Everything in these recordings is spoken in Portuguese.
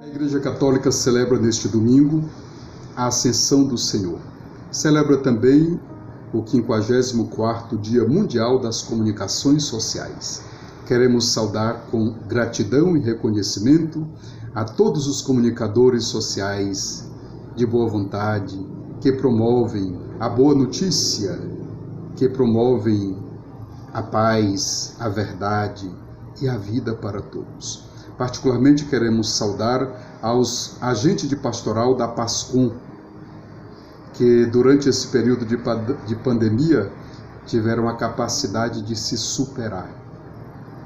A Igreja Católica celebra neste domingo a Ascensão do Senhor. Celebra também o 54º Dia Mundial das Comunicações Sociais. Queremos saudar com gratidão e reconhecimento a todos os comunicadores sociais de boa vontade que promovem a boa notícia, que promovem a paz, a verdade e a vida para todos. Particularmente queremos saudar aos agentes de pastoral da PASCOM, que durante esse período de pandemia tiveram a capacidade de se superar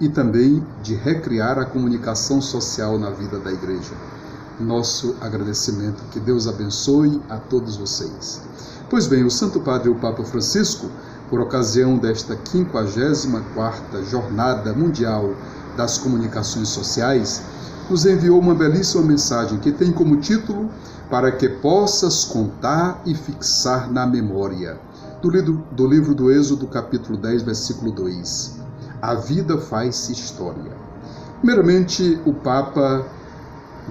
e também de recriar a comunicação social na vida da igreja. Nosso agradecimento, que Deus abençoe a todos vocês. Pois bem, o Santo Padre, o Papa Francisco, por ocasião desta 54ª Jornada Mundial das Comunicações Sociais, nos enviou uma belíssima mensagem que tem como título "Para que possas contar e fixar na memória", do livro do Êxodo, capítulo 10, versículo 2. A vida faz-se história. Primeiramente, o Papa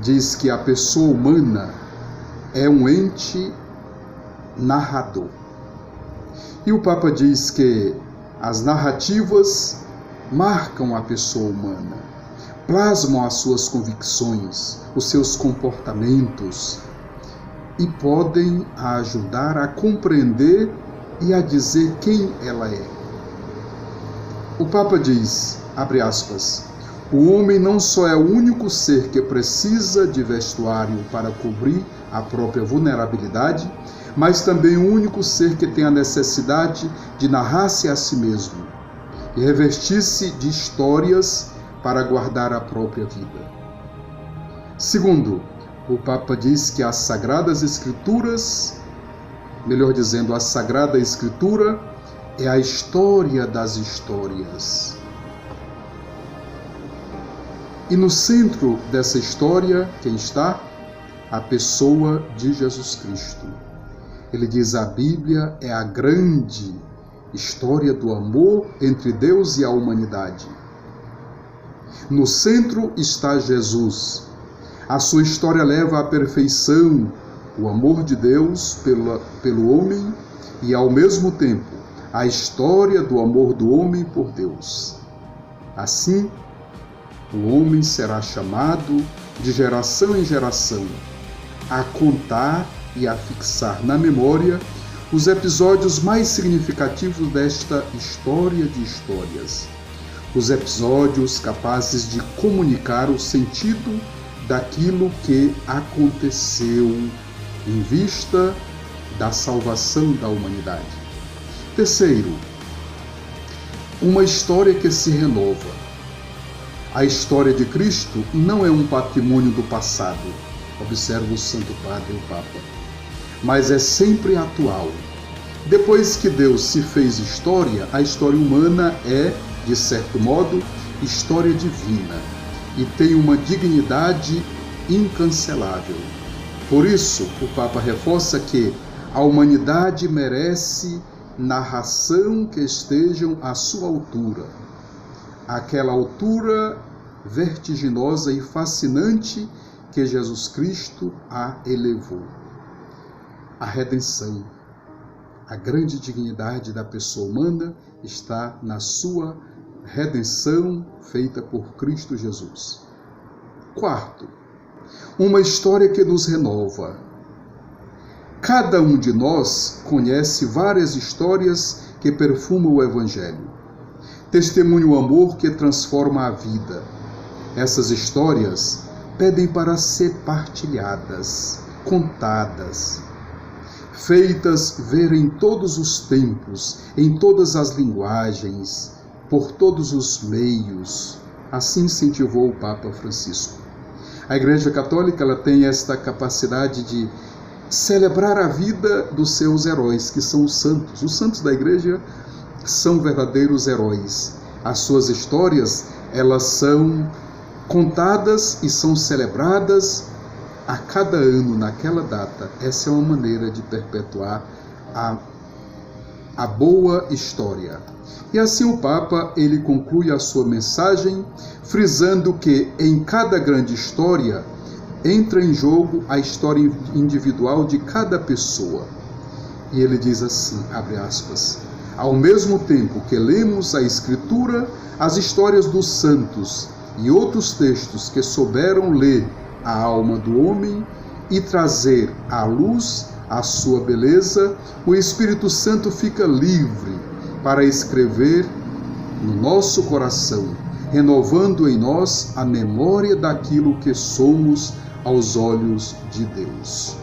diz que a pessoa humana é um ente narrador. E o Papa diz que as narrativas marcam a pessoa humana, plasmam as suas convicções, os seus comportamentos e podem a ajudar a compreender e a dizer quem ela é. O Papa diz, abre aspas, "O homem não só é o único ser que precisa de vestuário para cobrir a própria vulnerabilidade, mas também o único ser que tem a necessidade de narrar-se a si mesmo e revestir-se de histórias para guardar a própria vida." Segundo, o Papa diz que as Sagradas Escrituras, melhor dizendo, a Sagrada Escritura é a história das histórias. E no centro dessa história, quem está? A pessoa de Jesus Cristo. Ele diz: a Bíblia é a grande história do amor entre Deus e a humanidade. No centro está Jesus. A sua história leva à perfeição o amor de Deus pelo homem e, ao mesmo tempo, a história do amor do homem por Deus. Assim, o homem será chamado de geração em geração a contar e a fixar na memória os episódios mais significativos desta história de histórias. Os episódios capazes de comunicar o sentido daquilo que aconteceu em vista da salvação da humanidade. Terceiro, uma história que se renova. A história de Cristo não é um patrimônio do passado, observa o Santo Padre, o Papa, mas é sempre atual. Depois que Deus se fez história, a história humana é, de certo modo, história divina e tem uma dignidade incancelável. Por isso, o Papa reforça que a humanidade merece narração que estejam à sua altura, aquela altura vertiginosa e fascinante que Jesus Cristo a elevou. A redenção, a grande dignidade da pessoa humana está na sua redenção feita por Cristo Jesus. Quarto, uma história que nos renova. Cada um de nós conhece várias histórias que perfumam o Evangelho. Testemunha o amor que transforma a vida. Essas histórias pedem para ser partilhadas, contadas, feitas ver em todos os tempos, em todas as linguagens, por todos os meios. Assim incentivou o Papa Francisco. A Igreja Católica ela tem esta capacidade de celebrar a vida dos seus heróis, que são os santos. Os santos da Igreja são verdadeiros heróis. As suas histórias, elas são contadas e são celebradas a cada ano, naquela data. Essa é uma maneira de perpetuar a boa história. E assim o Papa, ele conclui a sua mensagem frisando que em cada grande história entra em jogo a história individual de cada pessoa. E ele diz assim, abre aspas, ao mesmo tempo que lemos a Escritura, as histórias dos santos e outros textos que souberam ler a alma do homem e trazer à luz a sua beleza, o Espírito Santo fica livre para escrever no nosso coração, renovando em nós a memória daquilo que somos aos olhos de Deus.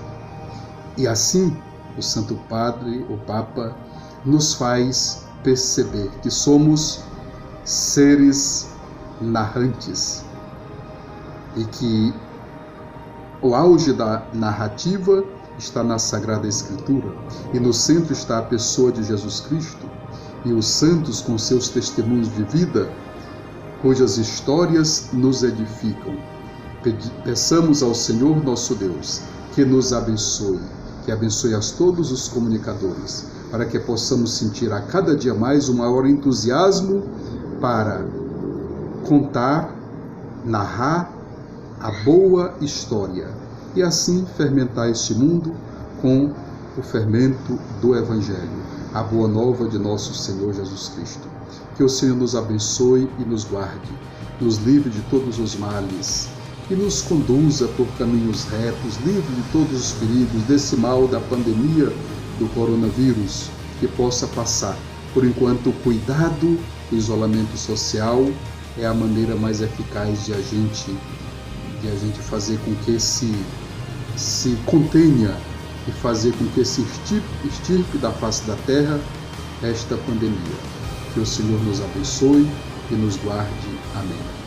E assim, o Santo Padre, o Papa, nos faz perceber que somos seres narrantes e que o auge da narrativa está na Sagrada Escritura e no centro está a pessoa de Jesus Cristo e os santos com seus testemunhos de vida, cujas histórias nos edificam. Peçamos ao Senhor nosso Deus que nos abençoe, que abençoe a todos os comunicadores, para que possamos sentir a cada dia mais um maior entusiasmo para contar, narrar a boa história e assim fermentar este mundo com o fermento do Evangelho, a boa nova de nosso Senhor Jesus Cristo. Que o Senhor nos abençoe e nos guarde, nos livre de todos os males e nos conduza por caminhos retos, livre de todos os perigos desse mal da pandemia do coronavírus, que possa passar. Por enquanto, o cuidado, o isolamento social é a maneira mais eficaz de a gente fazer com que se contenha e fazer com que se extirpe da face da terra esta pandemia. Que o Senhor nos abençoe e nos guarde. Amém.